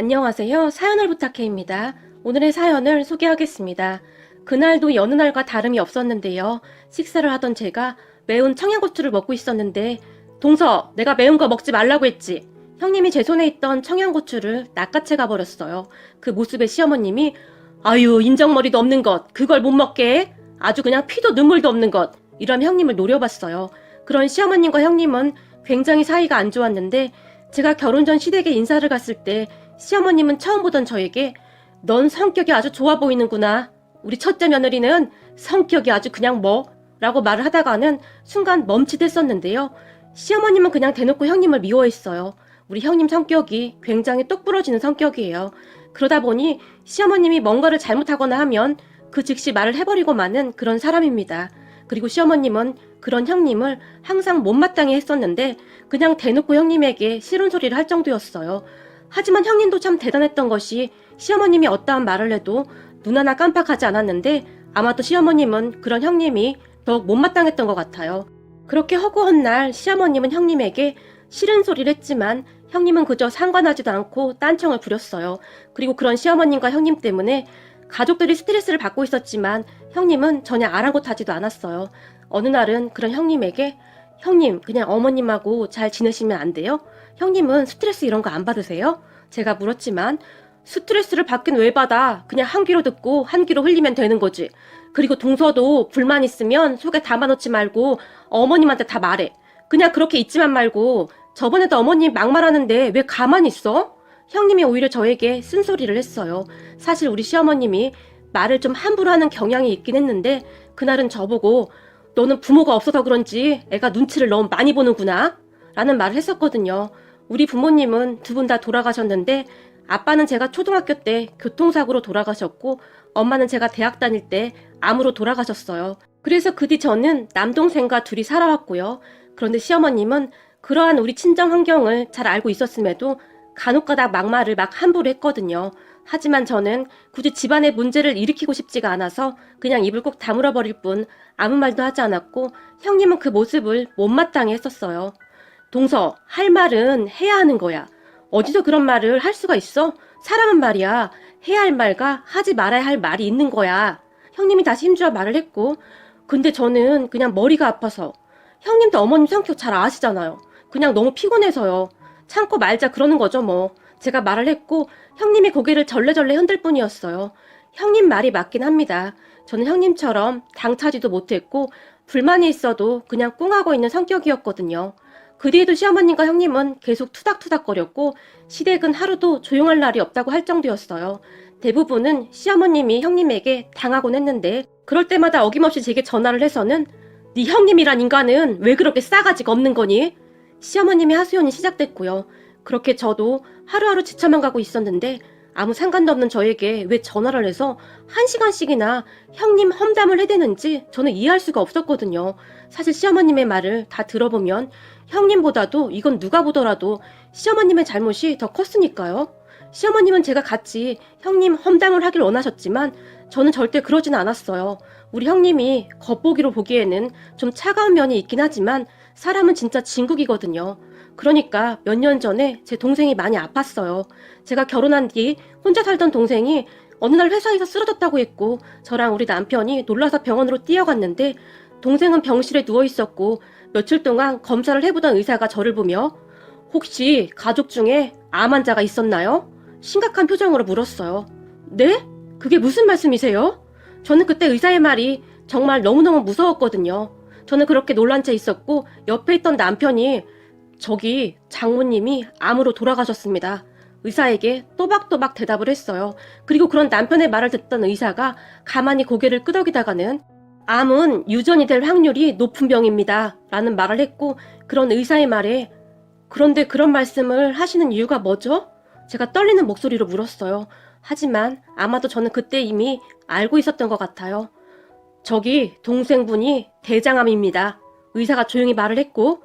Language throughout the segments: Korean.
안녕하세요. 사연을 부탁해입니다. 오늘의 사연을 소개하겠습니다. 그날도 여느 날과 다름이 없었는데요. 식사를 하던 제가 매운 청양고추를 먹고 있었는데 동서, 내가 매운 거 먹지 말라고 했지. 형님이 제 손에 있던 청양고추를 낚아채 가버렸어요. 그 모습에 시어머님이 아유 인정머리도 없는 것 그걸 못 먹게 해? 아주 그냥 피도 눈물도 없는 것 이러며 형님을 노려봤어요. 그런 시어머님과 형님은 굉장히 사이가 안 좋았는데 제가 결혼 전 시댁에 인사를 갔을 때 시어머님은 처음 보던 저에게 넌 성격이 아주 좋아 보이는구나. 우리 첫째 며느리는 성격이 아주 그냥 뭐? 라고 말을 하다가는 순간 멈칫했었는데요. 시어머님은 그냥 대놓고 형님을 미워했어요. 우리 형님 성격이 굉장히 똑부러지는 성격이에요. 그러다 보니 시어머님이 뭔가를 잘못하거나 하면 그 즉시 말을 해버리고 마는 그런 사람입니다. 그리고 시어머님은 그런 형님을 항상 못마땅해 했었는데 그냥 대놓고 형님에게 싫은 소리를 할 정도였어요. 하지만 형님도 참 대단했던 것이 시어머님이 어떠한 말을 해도 눈 하나 깜빡하지 않았는데 아마도 시어머님은 그런 형님이 더욱 못마땅했던 것 같아요. 그렇게 허구한 날 시어머님은 형님에게 싫은 소리를 했지만 형님은 그저 상관하지도 않고 딴청을 부렸어요. 그리고 그런 시어머님과 형님 때문에 가족들이 스트레스를 받고 있었지만 형님은 전혀 아랑곳하지도 않았어요. 어느 날은 그런 형님에게 형님 그냥 어머님하고 잘 지내시면 안 돼요? 형님은 스트레스 이런 거 안 받으세요? 제가 물었지만 스트레스를 받긴 왜 받아? 그냥 한 귀로 듣고 한 귀로 흘리면 되는 거지. 그리고 동서도 불만 있으면 속에 담아놓지 말고 어머님한테 다 말해. 그냥 그렇게 있지만 말고 저번에도 어머님 막말하는데 왜 가만히 있어? 형님이 오히려 저에게 쓴소리를 했어요. 사실 우리 시어머님이 말을 좀 함부로 하는 경향이 있긴 했는데 그날은 저보고 너는 부모가 없어서 그런지 애가 눈치를 너무 많이 보는구나 라는 말을 했었거든요. 우리 부모님은 두 분 다 돌아가셨는데 아빠는 제가 초등학교 때 교통사고로 돌아가셨고 엄마는 제가 대학 다닐 때 암으로 돌아가셨어요. 그래서 그 뒤 저는 남동생과 둘이 살아왔고요. 그런데 시어머님은 그러한 우리 친정 환경을 잘 알고 있었음에도 간혹가다 막말을 막 함부로 했거든요. 하지만 저는 굳이 집안의 문제를 일으키고 싶지가 않아서 그냥 입을 꼭 다물어 버릴 뿐 아무 말도 하지 않았고 형님은 그 모습을 못마땅해 했었어요. 동서, 할 말은 해야 하는 거야. 어디서 그런 말을 할 수가 있어? 사람은 말이야. 해야 할 말과 하지 말아야 할 말이 있는 거야. 형님이 다시 힘주어 말을 했고 근데 저는 그냥 머리가 아파서 형님도 어머님 성격 잘 아시잖아요. 그냥 너무 피곤해서요. 참고 말자 그러는 거죠 뭐. 제가 말을 했고 형님이 고개를 절레절레 흔들 뿐이었어요. 형님 말이 맞긴 합니다. 저는 형님처럼 당차지도 못했고 불만이 있어도 그냥 꿍하고 있는 성격이었거든요. 그 뒤에도 시어머님과 형님은 계속 투닥투닥거렸고 시댁은 하루도 조용할 날이 없다고 할 정도였어요. 대부분은 시어머님이 형님에게 당하곤 했는데 그럴 때마다 어김없이 제게 전화를 해서는 네 형님이란 인간은 왜 그렇게 싸가지가 없는 거니? 시어머님의 하소연이 시작됐고요. 그렇게 저도 하루하루 지쳐만 가고 있었는데 아무 상관도 없는 저에게 왜 전화를 해서 1시간씩이나 형님 험담을 해대는지 저는 이해할 수가 없었거든요. 사실 시어머님의 말을 다 들어보면 형님보다도 이건 누가 보더라도 시어머님의 잘못이 더 컸으니까요. 시어머님은 제가 같이 형님 험담을 하길 원하셨지만 저는 절대 그러진 않았어요. 우리 형님이 겉보기로 보기에는 좀 차가운 면이 있긴 하지만 사람은 진짜 진국이거든요. 그러니까 몇 년 전에 제 동생이 많이 아팠어요. 제가 결혼한 뒤 혼자 살던 동생이 어느 날 회사에서 쓰러졌다고 했고 저랑 우리 남편이 놀라서 병원으로 뛰어갔는데 동생은 병실에 누워있었고 며칠 동안 검사를 해보던 의사가 저를 보며 혹시 가족 중에 암 환자가 있었나요? 심각한 표정으로 물었어요. 네? 그게 무슨 말씀이세요? 저는 그때 의사의 말이 정말 너무너무 무서웠거든요. 저는 그렇게 놀란 채 있었고 옆에 있던 남편이 저기 장모님이 암으로 돌아가셨습니다. 의사에게 또박또박 대답을 했어요. 그리고 그런 남편의 말을 듣던 의사가 가만히 고개를 끄덕이다가는 암은 유전이 될 확률이 높은 병입니다. 라는 말을 했고 그런 의사의 말에 그런데 그런 말씀을 하시는 이유가 뭐죠? 제가 떨리는 목소리로 물었어요. 하지만 아마도 저는 그때 이미 알고 있었던 것 같아요. 저기 동생분이 대장암입니다. 의사가 조용히 말을 했고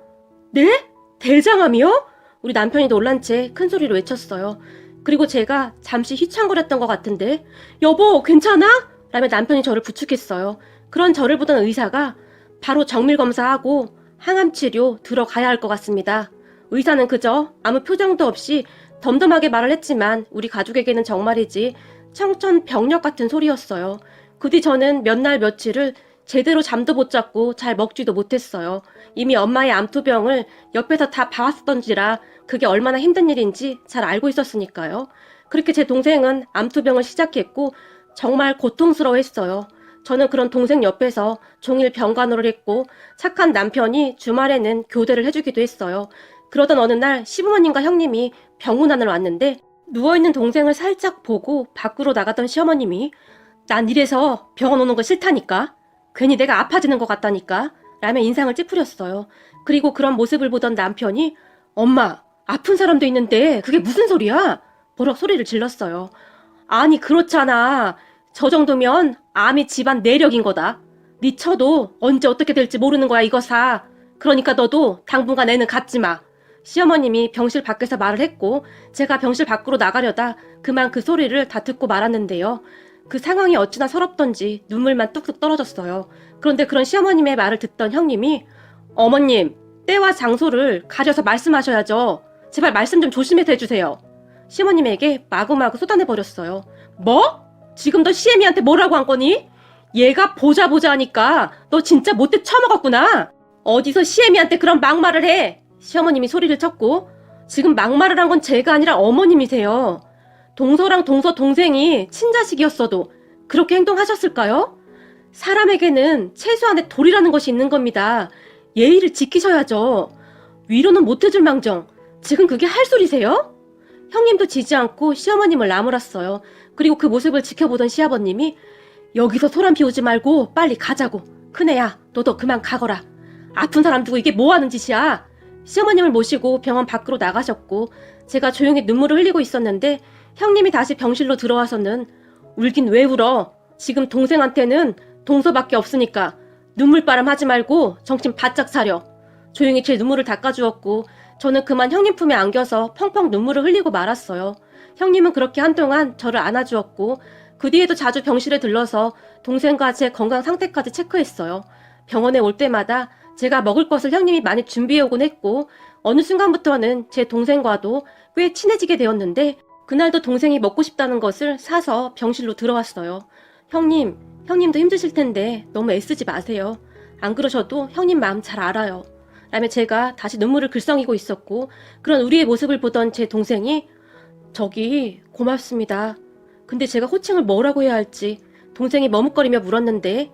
네? 대장암이요? 우리 남편이 놀란 채 큰 소리로 외쳤어요. 그리고 제가 잠시 휘청거렸던 것 같은데 여보 괜찮아? 라며 남편이 저를 부축했어요. 그런 저를 보던 의사가 바로 정밀검사하고 항암치료 들어가야 할 것 같습니다. 의사는 그저 아무 표정도 없이 덤덤하게 말을 했지만 우리 가족에게는 정말이지 청천벽력 같은 소리였어요. 그 뒤 저는 몇 날 며칠을 제대로 잠도 못 잤고 잘 먹지도 못했어요. 이미 엄마의 암투병을 옆에서 다 봐왔던지라 그게 얼마나 힘든 일인지 잘 알고 있었으니까요. 그렇게 제 동생은 암투병을 시작했고 정말 고통스러워했어요. 저는 그런 동생 옆에서 종일 병간호를 했고 착한 남편이 주말에는 교대를 해주기도 했어요. 그러던 어느 날 시부모님과 형님이 병문안을 왔는데 누워있는 동생을 살짝 보고 밖으로 나갔던 시어머님이 난 이래서 병원 오는 거 싫다니까. 괜히 내가 아파지는 것 같다니까. 라며 인상을 찌푸렸어요. 그리고 그런 모습을 보던 남편이 엄마, 아픈 사람도 있는데 그게 무슨 소리야? 버럭 소리를 질렀어요. 아니 그렇잖아. 저 정도면 암이 집안 내력인 거다. 미쳐도 언제 어떻게 될지 모르는 거야 이거사. 그러니까 너도 당분간 애는 갖지 마. 시어머님이 병실 밖에서 말을 했고 제가 병실 밖으로 나가려다 그만 그 소리를 다 듣고 말았는데요. 그 상황이 어찌나 서럽던지 눈물만 뚝뚝 떨어졌어요. 그런데 그런 시어머님의 말을 듣던 형님이 어머님, 때와 장소를 가려서 말씀하셔야죠. 제발 말씀 좀 조심해서 해주세요. 시어머님에게 마구마구 쏟아내버렸어요. 뭐? 지금 너 시애미한테 뭐라고 한 거니? 얘가 보자 하니까 너 진짜 못돼 처먹었구나. 어디서 시애미한테 그런 막말을 해. 시어머님이 소리를 쳤고 지금 막말을 한 건 제가 아니라 어머님이세요. 동서랑 동서 동생이 친자식이었어도 그렇게 행동하셨을까요? 사람에게는 최소한의 도리라는 것이 있는 겁니다. 예의를 지키셔야죠. 위로는 못해줄 망정 지금 그게 할 소리세요? 형님도 지지 않고 시어머님을 나무랐어요. 그리고 그 모습을 지켜보던 시아버님이 여기서 소란 피우지 말고 빨리 가자고. 큰애야 너도 그만 가거라. 아픈 사람 두고 이게 뭐하는 짓이야. 시어머님을 모시고 병원 밖으로 나가셨고 제가 조용히 눈물을 흘리고 있었는데 형님이 다시 병실로 들어와서는 울긴 왜 울어. 지금 동생한테는 동서밖에 없으니까 눈물바람 하지 말고 정신 바짝 차려. 조용히 제 눈물을 닦아주었고 저는 그만 형님 품에 안겨서 펑펑 눈물을 흘리고 말았어요. 형님은 그렇게 한동안 저를 안아주었고 그 뒤에도 자주 병실에 들러서 동생과 제 건강 상태까지 체크했어요. 병원에 올 때마다 제가 먹을 것을 형님이 많이 준비해오곤 했고 어느 순간부터는 제 동생과도 꽤 친해지게 되었는데 그날도 동생이 먹고 싶다는 것을 사서 병실로 들어왔어요. 형님도 힘드실 텐데 너무 애쓰지 마세요. 안 그러셔도 형님 마음 잘 알아요. 라며 제가 다시 눈물을 글썽이고 있었고 그런 우리의 모습을 보던 제 동생이 저기 고맙습니다. 근데 제가 호칭을 뭐라고 해야 할지 동생이 머뭇거리며 물었는데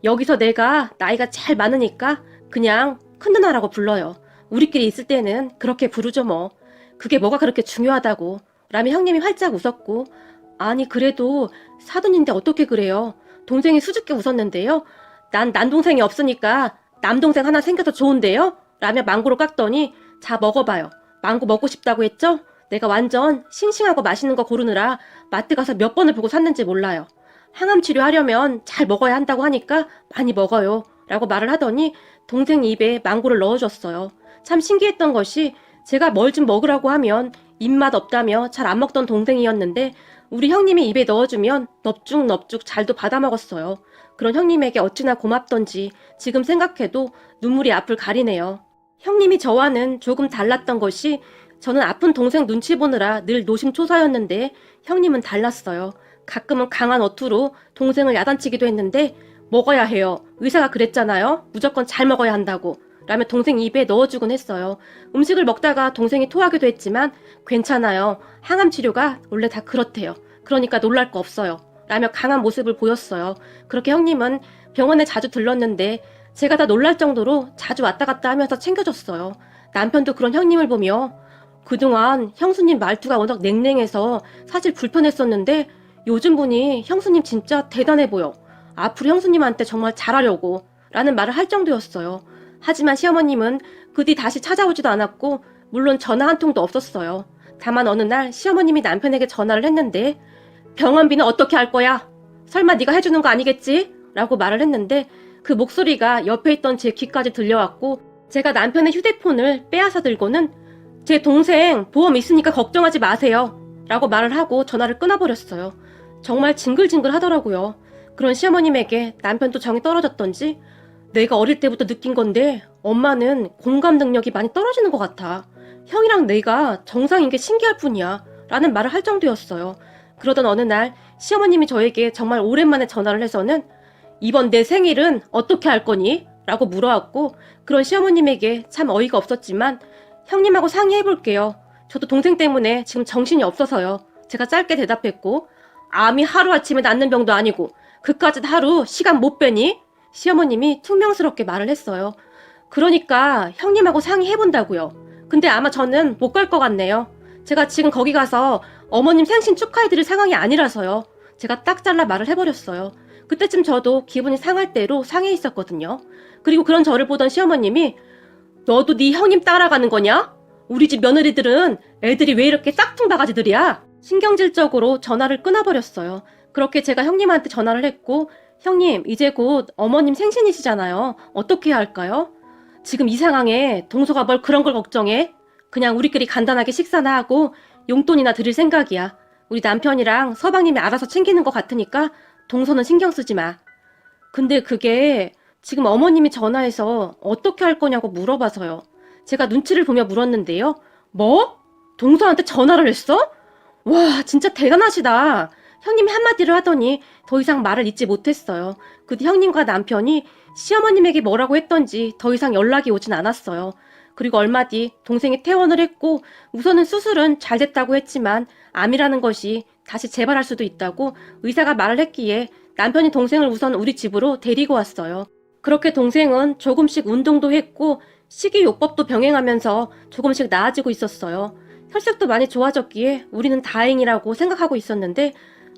여기서 내가 나이가 잘 많으니까 그냥 큰 누나라고 불러요. 우리끼리 있을 때는 그렇게 부르죠 뭐. 그게 뭐가 그렇게 중요하다고. 라며 형님이 활짝 웃었고 아니 그래도 사돈인데 어떻게 그래요. 동생이 수줍게 웃었는데요. 난 남동생이 없으니까 남동생 하나 생겨서 좋은데요? 라며 망고를 깎더니 자 먹어봐요. 망고 먹고 싶다고 했죠? 내가 완전 싱싱하고 맛있는 거 고르느라 마트 가서 몇 번을 보고 샀는지 몰라요. 항암 치료하려면 잘 먹어야 한다고 하니까 많이 먹어요. 라고 말을 하더니 동생 입에 망고를 넣어줬어요. 참 신기했던 것이 제가 뭘 좀 먹으라고 하면 입맛 없다며 잘 안 먹던 동생이었는데 우리 형님이 입에 넣어주면 넙죽넙죽 잘도 받아먹었어요. 그런 형님에게 어찌나 고맙던지 지금 생각해도 눈물이 앞을 가리네요. 형님이 저와는 조금 달랐던 것이 저는 아픈 동생 눈치 보느라 늘 노심초사였는데 형님은 달랐어요. 가끔은 강한 어투로 동생을 야단치기도 했는데 먹어야 해요. 의사가 그랬잖아요. 무조건 잘 먹어야 한다고. 라며 동생 입에 넣어주곤 했어요. 음식을 먹다가 동생이 토하기도 했지만 괜찮아요. 항암 치료가 원래 다 그렇대요. 그러니까 놀랄 거 없어요. 라며 강한 모습을 보였어요. 그렇게 형님은 병원에 자주 들렀는데 제가 다 놀랄 정도로 자주 왔다 갔다 하면서 챙겨줬어요. 남편도 그런 형님을 보며 그동안 형수님 말투가 워낙 냉랭해서 사실 불편했었는데 요즘 보니 형수님 진짜 대단해 보여. 앞으로 형수님한테 정말 잘하려고 라는 말을 할 정도였어요. 하지만 시어머님은 그 뒤 다시 찾아오지도 않았고 물론 전화 한 통도 없었어요. 다만 어느 날 시어머님이 남편에게 전화를 했는데 병원비는 어떻게 할 거야? 설마 네가 해주는 거 아니겠지? 라고 말을 했는데 그 목소리가 옆에 있던 제 귀까지 들려왔고 제가 남편의 휴대폰을 빼앗아 들고는 제 동생 보험 있으니까 걱정하지 마세요. 라고 말을 하고 전화를 끊어버렸어요. 정말 징글징글 하더라고요. 그런 시어머님에게 남편도 정이 떨어졌던지 내가 어릴 때부터 느낀 건데 엄마는 공감 능력이 많이 떨어지는 것 같아. 형이랑 내가 정상인 게 신기할 뿐이야 라는 말을 할 정도였어요. 그러던 어느 날 시어머님이 저에게 정말 오랜만에 전화를 해서는 이번 내 생일은 어떻게 할 거니? 라고 물어왔고 그런 시어머님에게 참 어이가 없었지만 형님하고 상의해볼게요. 저도 동생 때문에 지금 정신이 없어서요. 제가 짧게 대답했고 암이 하루아침에 낫는 병도 아니고 그까짓 하루 시간 못 빼니? 시어머님이 퉁명스럽게 말을 했어요. 그러니까 형님하고 상의해본다고요. 근데 아마 저는 못 갈 것 같네요. 제가 지금 거기 가서 어머님 생신 축하해드릴 상황이 아니라서요. 제가 딱 잘라 말을 해버렸어요. 그때쯤 저도 기분이 상할 대로 상해 있었거든요. 그리고 그런 저를 보던 시어머님이 너도 네 형님 따라가는 거냐? 우리 집 며느리들은 애들이 왜 이렇게 짝퉁바가지들이야? 신경질적으로 전화를 끊어버렸어요. 그렇게 제가 형님한테 전화를 했고 형님 이제 곧 어머님 생신이시잖아요. 어떻게 해야 할까요? 지금 이 상황에 동서가 뭘 그런 걸 걱정해? 그냥 우리끼리 간단하게 식사나 하고 용돈이나 드릴 생각이야. 우리 남편이랑 서방님이 알아서 챙기는 것 같으니까 동서는 신경 쓰지 마. 근데 그게 지금 어머님이 전화해서 어떻게 할 거냐고 물어봐서요. 제가 눈치를 보며 물었는데요. 뭐? 동서한테 전화를 했어? 와, 진짜 대단하시다. 형님이 한마디를 하더니 더 이상 말을 잇지 못했어요. 그 뒤 형님과 남편이 시어머님에게 뭐라고 했던지 더 이상 연락이 오진 않았어요. 그리고 얼마 뒤 동생이 퇴원을 했고 우선은 수술은 잘 됐다고 했지만 암이라는 것이 다시 재발할 수도 있다고 의사가 말을 했기에 남편이 동생을 우선 우리 집으로 데리고 왔어요. 그렇게 동생은 조금씩 운동도 했고 식이요법도 병행하면서 조금씩 나아지고 있었어요. 혈색도 많이 좋아졌기에 우리는 다행이라고 생각하고 있었는데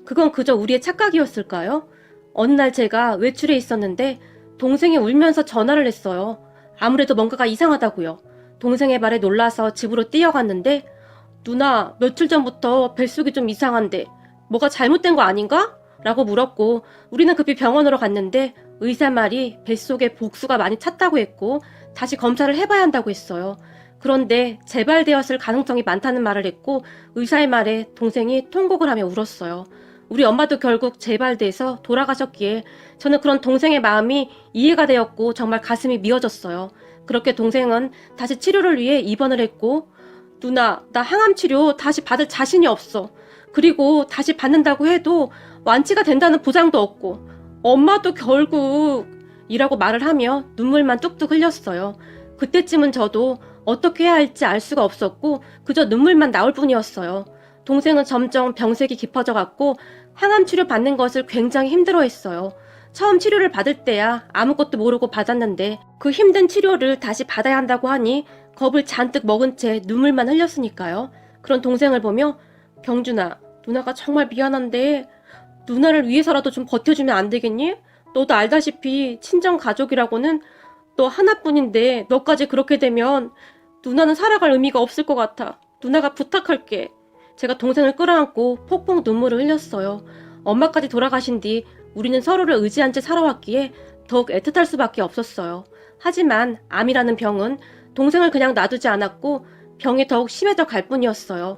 그건 그저 우리의 착각이었을까요? 어느 날 제가 외출해 있었는데 동생이 울면서 전화를 했어요. 아무래도 뭔가가 이상하다고요. 동생의 말에 놀라서 집으로 뛰어갔는데 누나 며칠 전부터 뱃속이 좀 이상한데 뭐가 잘못된 거 아닌가? 라고 물었고 우리는 급히 병원으로 갔는데 의사 말이 뱃속에 복수가 많이 찼다고 했고 다시 검사를 해봐야 한다고 했어요. 그런데 재발되었을 가능성이 많다는 말을 했고 의사의 말에 동생이 통곡을 하며 울었어요. 우리 엄마도 결국 재발돼서 돌아가셨기에 저는 그런 동생의 마음이 이해가 되었고 정말 가슴이 미어졌어요. 그렇게 동생은 다시 치료를 위해 입원을 했고 누나, 나 항암 치료 다시 받을 자신이 없어. 그리고 다시 받는다고 해도 완치가 된다는 보장도 없고 엄마도 결국 이라고 말을 하며 눈물만 뚝뚝 흘렸어요. 그때쯤은 저도 어떻게 해야 할지 알 수가 없었고 그저 눈물만 나올 뿐이었어요. 동생은 점점 병색이 깊어져 갔고 항암 치료 받는 것을 굉장히 힘들어했어요. 처음 치료를 받을 때야 아무것도 모르고 받았는데 그 힘든 치료를 다시 받아야 한다고 하니 겁을 잔뜩 먹은 채 눈물만 흘렸으니까요. 그런 동생을 보며 병준아, 누나가 정말 미안한데 누나를 위해서라도 좀 버텨주면 안 되겠니? 너도 알다시피 친정 가족이라고는 너 하나뿐인데 너까지 그렇게 되면 누나는 살아갈 의미가 없을 것 같아. 누나가 부탁할게. 제가 동생을 끌어안고 폭풍 눈물을 흘렸어요. 엄마까지 돌아가신 뒤 우리는 서로를 의지한 채 살아왔기에 더욱 애틋할 수밖에 없었어요. 하지만 암이라는 병은 동생을 그냥 놔두지 않았고 병이 더욱 심해져 갈 뿐이었어요.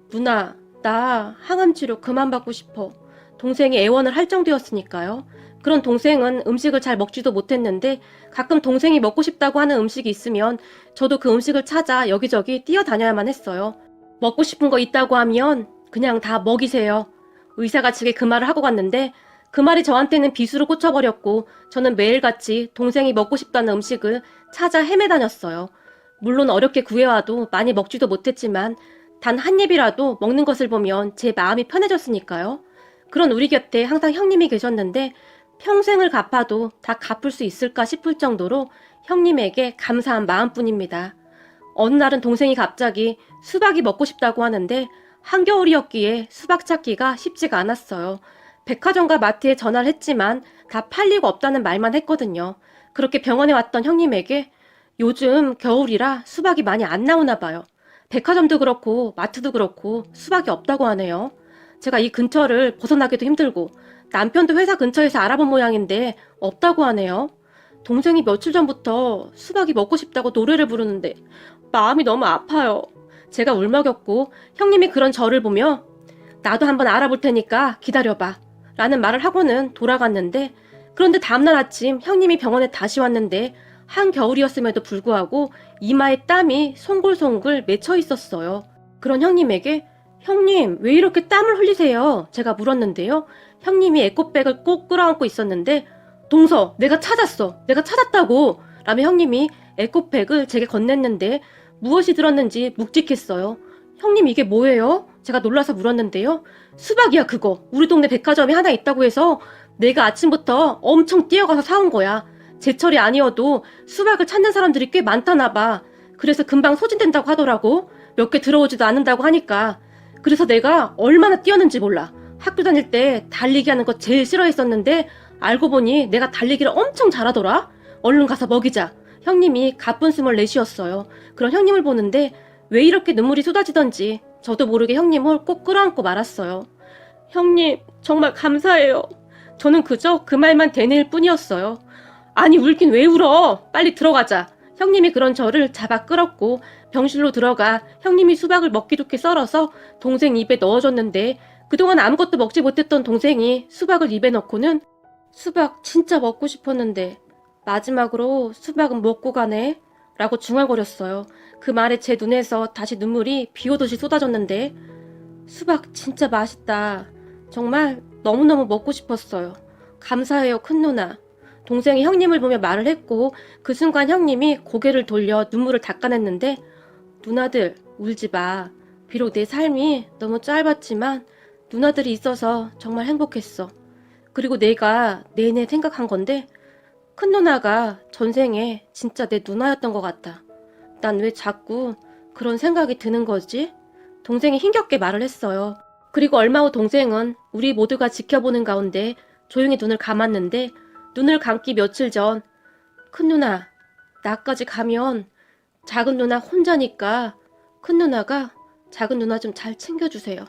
누나, 나 항암 치료 그만 받고 싶어. 동생이 애원을 할 정도였으니까요. 그런 동생은 음식을 잘 먹지도 못했는데 가끔 동생이 먹고 싶다고 하는 음식이 있으면 저도 그 음식을 찾아 여기저기 뛰어다녀야만 했어요. 먹고 싶은 거 있다고 하면 그냥 다 먹이세요. 의사가 제게 그 말을 하고 갔는데 그 말이 저한테는 비수로 꽂혀버렸고 저는 매일같이 동생이 먹고 싶다는 음식을 찾아 헤매다녔어요. 물론 어렵게 구해와도 많이 먹지도 못했지만 단 한 입이라도 먹는 것을 보면 제 마음이 편해졌으니까요. 그런 우리 곁에 항상 형님이 계셨는데 평생을 갚아도 다 갚을 수 있을까 싶을 정도로 형님에게 감사한 마음뿐입니다. 어느 날은 동생이 갑자기 수박이 먹고 싶다고 하는데 한겨울이었기에 수박 찾기가 쉽지가 않았어요. 백화점과 마트에 전화를 했지만 다 팔리고 없다는 말만 했거든요. 그렇게 병원에 왔던 형님에게 요즘 겨울이라 수박이 많이 안 나오나 봐요. 백화점도 그렇고 마트도 그렇고 수박이 없다고 하네요. 제가 이 근처를 벗어나기도 힘들고 남편도 회사 근처에서 알아본 모양인데 없다고 하네요. 동생이 며칠 전부터 수박이 먹고 싶다고 노래를 부르는데 마음이 너무 아파요. 제가 울먹였고 형님이 그런 저를 보며 나도 한번 알아볼 테니까 기다려봐 라는 말을 하고는 돌아갔는데 그런데 다음날 아침 형님이 병원에 다시 왔는데 한겨울이었음에도 불구하고 이마에 땀이 송글송글 맺혀 있었어요. 그런 형님에게 형님 왜 이렇게 땀을 흘리세요? 제가 물었는데요. 형님이 에코백을 꼭 끌어안고 있었는데 동서 내가 찾았어. 내가 찾았다고. 라며 형님이 에코백을 제게 건넸는데 무엇이 들었는지 묵직했어요. 형님 이게 뭐예요? 제가 놀라서 물었는데요. 수박이야 그거. 우리 동네 백화점에 하나 있다고 해서 내가 아침부터 엄청 뛰어가서 사온 거야. 제철이 아니어도 수박을 찾는 사람들이 꽤 많다나 봐. 그래서 금방 소진된다고 하더라고. 몇 개 들어오지도 않는다고 하니까. 그래서 내가 얼마나 뛰었는지 몰라. 학교 다닐 때 달리기 하는 거 제일 싫어했었는데 알고 보니 내가 달리기를 엄청 잘하더라. 얼른 가서 먹이자. 형님이 가쁜 숨을 내쉬었어요. 그런 형님을 보는데 왜 이렇게 눈물이 쏟아지던지 저도 모르게 형님을 꼭 끌어안고 말았어요. 형님 정말 감사해요. 저는 그저 그 말만 되뇌일 뿐이었어요. 아니 울긴 왜 울어. 빨리 들어가자. 형님이 그런 저를 잡아 끌었고 병실로 들어가 형님이 수박을 먹기 좋게 썰어서 동생 입에 넣어줬는데 그동안 아무것도 먹지 못했던 동생이 수박을 입에 넣고는 수박 진짜 먹고 싶었는데 마지막으로 수박은 먹고 가네 라고 중얼거렸어요. 그 말에 제 눈에서 다시 눈물이 비오듯이 쏟아졌는데 수박 진짜 맛있다. 정말 너무너무 먹고 싶었어요. 감사해요 큰 누나. 동생이 형님을 보며 말을 했고 그 순간 형님이 고개를 돌려 눈물을 닦아냈는데 누나들 울지 마. 비록 내 삶이 너무 짧았지만 누나들이 있어서 정말 행복했어. 그리고 내가 내내 생각한 건데 큰 누나가 전생에 진짜 내 누나였던 것 같다. 난 왜 자꾸 그런 생각이 드는 거지? 동생이 힘겹게 말을 했어요. 그리고 얼마 후 동생은 우리 모두가 지켜보는 가운데 조용히 눈을 감았는데 눈을 감기 며칠 전 큰 누나 나까지 가면 작은 누나 혼자니까 큰 누나가 작은 누나 좀 잘 챙겨주세요.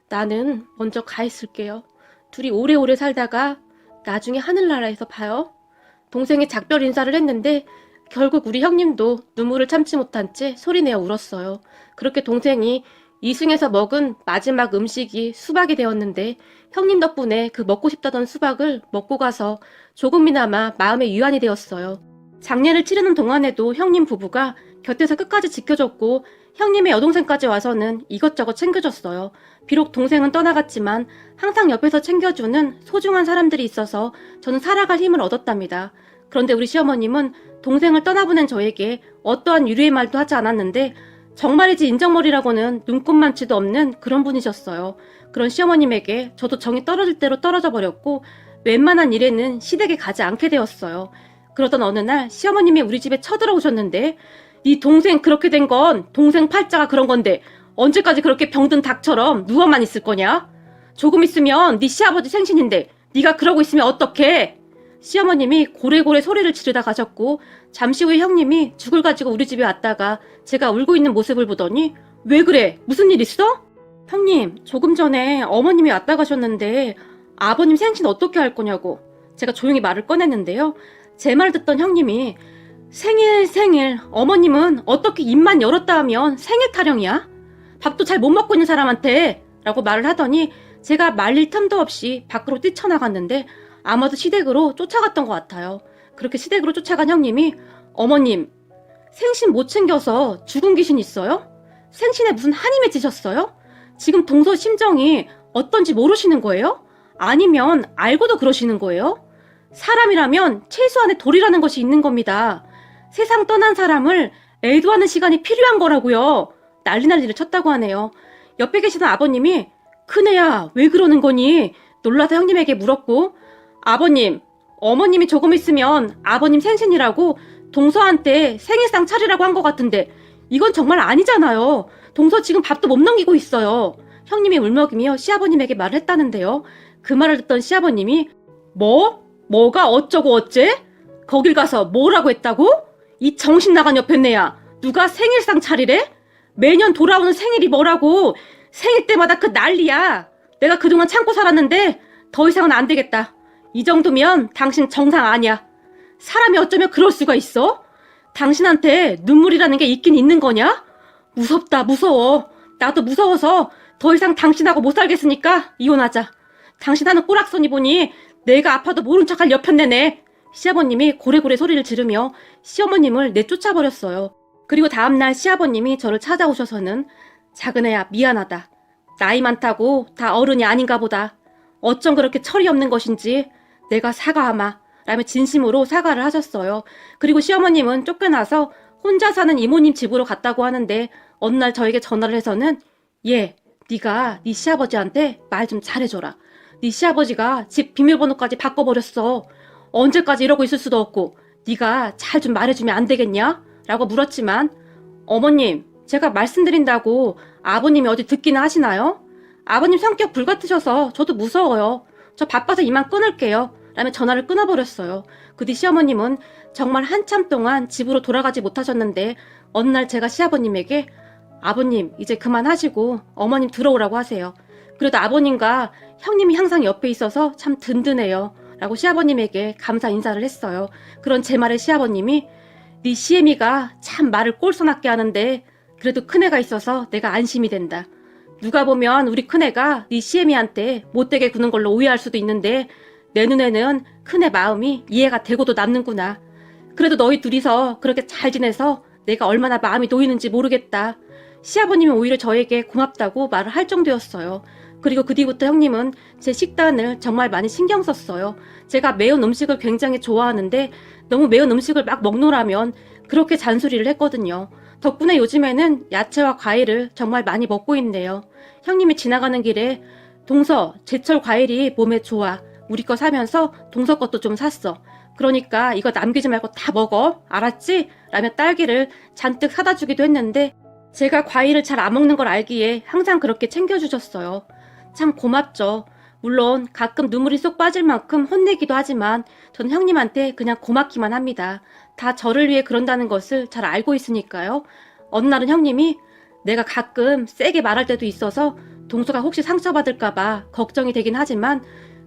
나는 먼저 가 있을게요. 둘이 오래오래 살다가 나중에 하늘나라에서 봐요. 동생이 작별 인사를 했는데 결국 우리 형님도 눈물을 참지 못한 채 소리내어 울었어요. 그렇게 동생이 이승에서 먹은 마지막 음식이 수박이 되었는데 형님 덕분에 그 먹고 싶다던 수박을 먹고 가서 조금이나마 마음의 위안이 되었어요. 장례를 치르는 동안에도 형님 부부가 곁에서 끝까지 지켜줬고 형님의 여동생까지 와서는 이것저것 챙겨줬어요. 비록 동생은 떠나갔지만 항상 옆에서 챙겨주는 소중한 사람들이 있어서 저는 살아갈 힘을 얻었답니다. 그런데 우리 시어머님은 동생을 떠나보낸 저에게 어떠한 유리의 말도 하지 않았는데 정말이지 인정머리라고는 눈꼽만치도 없는 그런 분이셨어요. 그런 시어머님에게 저도 정이 떨어질 대로 떨어져 버렸고 웬만한 일에는 시댁에 가지 않게 되었어요. 그러던 어느 날 시어머님이 우리 집에 쳐들어오셨는데 네 동생 그렇게 된 건 동생 팔자가 그런 건데 언제까지 그렇게 병든 닭처럼 누워만 있을 거냐? 조금 있으면 네 시아버지 생신인데 네가 그러고 있으면 어떡해? 시어머님이 고래고래 소리를 지르다 가셨고 잠시 후에 형님이 죽을 가지고 우리 집에 왔다가 제가 울고 있는 모습을 보더니 왜 그래? 무슨 일 있어? 형님 조금 전에 어머님이 왔다 가셨는데 아버님 생신 어떻게 할 거냐고 제가 조용히 말을 꺼냈는데요. 제 말을 듣던 형님이 생일 어머님은 어떻게 입만 열었다 하면 생일 타령이야? 밥도 잘 못 먹고 있는 사람한테 라고 말을 하더니 제가 말릴 틈도 없이 밖으로 뛰쳐나갔는데 아마도 시댁으로 쫓아갔던 것 같아요. 그렇게 시댁으로 쫓아간 형님이 어머님 생신 못 챙겨서 죽은 귀신 있어요? 생신에 무슨 한이 맺히셨어요? 지금 동서 심정이 어떤지 모르시는 거예요? 아니면 알고도 그러시는 거예요? 사람이라면 최소한의 도리라는 것이 있는 겁니다. 세상 떠난 사람을 애도하는 시간이 필요한 거라고요. 난리를 쳤다고 하네요. 옆에 계시던 아버님이 큰애야 왜 그러는 거니? 놀라서 형님에게 물었고 아버님, 어머님이 조금 있으면 아버님 생신이라고 동서한테 생일상 차리라고 한 것 같은데 이건 정말 아니잖아요. 동서 지금 밥도 못 넘기고 있어요. 형님이 울먹이며 시아버님에게 말을 했다는데요. 그 말을 듣던 시아버님이 뭐가 어쩌고 어째? 거길 가서 뭐라고 했다고? 이 정신 나간 옆에네야. 누가 생일상 차리래? 매년 돌아오는 생일이 뭐라고. 생일 때마다 그 난리야. 내가 그동안 참고 살았는데 더 이상은 안 되겠다. 이 정도면 당신 정상 아니야. 사람이 어쩌면 그럴 수가 있어? 당신한테 눈물이라는 게 있긴 있는 거냐? 무섭다 무서워. 나도 무서워서 더 이상 당신하고 못 살겠으니까 이혼하자. 당신 하는 꼬락서니 보니 내가 아파도 모른 척할 여편네네. 시아버님이 고래고래 소리를 지르며 시어머님을 내쫓아버렸어요. 그리고 다음날 시아버님이 저를 찾아오셔서는 작은애야 미안하다. 나이 많다고 다 어른이 아닌가 보다. 어쩜 그렇게 철이 없는 것인지 내가 사과하마 라며 진심으로 사과를 하셨어요. 그리고 시어머님은 쫓겨나서 혼자 사는 이모님 집으로 갔다고 하는데 어느 날 저에게 전화를 해서는 얘, 네가 네 시아버지한테 말 좀 잘해줘라. 네 시아버지가 집 비밀번호까지 바꿔버렸어. 언제까지 이러고 있을 수도 없고 네가 잘 좀 말해주면 안 되겠냐? 라고 물었지만 어머님, 제가 말씀드린다고 아버님이 어디 듣기나 하시나요? 아버님 성격 불같으셔서 저도 무서워요. 저 바빠서 이만 끊을게요. 라며 전화를 끊어버렸어요. 그 뒤 시어머님은 정말 한참 동안 집으로 돌아가지 못하셨는데 어느 날 제가 시아버님에게 아버님 이제 그만하시고 어머님 들어오라고 하세요. 그래도 아버님과 형님이 항상 옆에 있어서 참 든든해요. 라고 시아버님에게 감사 인사를 했어요. 그런 제 말에 시아버님이 네 시애미가 참 말을 꼴소납게 하는데 그래도 큰애가 있어서 내가 안심이 된다. 누가 보면 우리 큰애가 네 시애미한테 못되게 구는 걸로 오해할 수도 있는데 내 눈에는 큰애 마음이 이해가 되고도 남는구나. 그래도 너희 둘이서 그렇게 잘 지내서 내가 얼마나 마음이 놓이는지 모르겠다. 시아버님이 오히려 저에게 고맙다고 말을 할 정도였어요. 그리고 그 뒤부터 형님은 제 식단을 정말 많이 신경 썼어요. 제가 매운 음식을 굉장히 좋아하는데 너무 매운 음식을 막 먹노라면 그렇게 잔소리를 했거든요. 덕분에 요즘에는 야채와 과일을 정말 많이 먹고 있네요. 형님이 지나가는 길에 동서, 제철 과일이 몸에 좋아. 우리 거 사면서 동서 것도 좀 샀어. 그러니까 이거 남기지 말고 다 먹어. 알았지? 라며 딸기를 잔뜩 사다 주기도 했는데 제가 과일을 잘 안 먹는 걸 알기에 항상 그렇게 챙겨주셨어요. 참 고맙죠. 물론 가끔 눈물이 쏙 빠질 만큼 혼내기도 하지만 전 형님한테 그냥 고맙기만 합니다. 다 저를 위해 그런다는 것을 잘 알고 있으니까요. 어느 날은 형님이 내가 가끔 세게 말할 때도 있어서 동서가 혹시 상처받을까봐 걱정이 되긴 하지만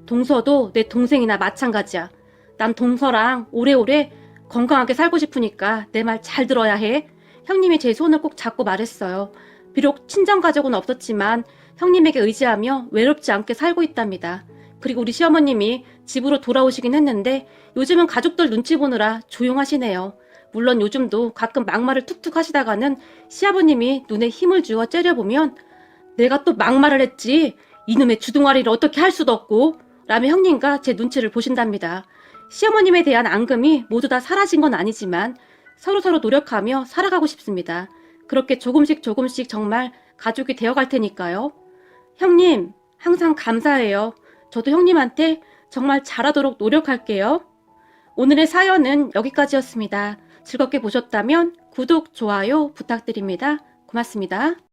동서도 내 동생이나 마찬가지야. 난 동서랑 오래오래 건강하게 살고 싶으니까 내 말 잘 들어야 해. 형님이 제 손을 꼭 잡고 말했어요. 비록 친정가족은 없었지만 형님에게 의지하며 외롭지 않게 살고 있답니다. 그리고 우리 시어머님이 집으로 돌아오시긴 했는데 요즘은 가족들 눈치 보느라 조용하시네요. 물론 요즘도 가끔 막말을 툭툭 하시다가는 시아버님이 눈에 힘을 주어 째려보면 내가 또 막말을 했지. 이놈의 주둥아리를 어떻게 할 수도 없고 라며 형님과 제 눈치를 보신답니다. 시어머님에 대한 앙금이 모두 다 사라진 건 아니지만 서로서로 노력하며 살아가고 싶습니다. 그렇게 조금씩 조금씩 정말 가족이 되어갈 테니까요. 형님, 항상 감사해요. 저도 형님한테 정말 잘하도록 노력할게요. 오늘의 사연은 여기까지였습니다. 즐겁게 보셨다면 구독, 좋아요 부탁드립니다. 고맙습니다.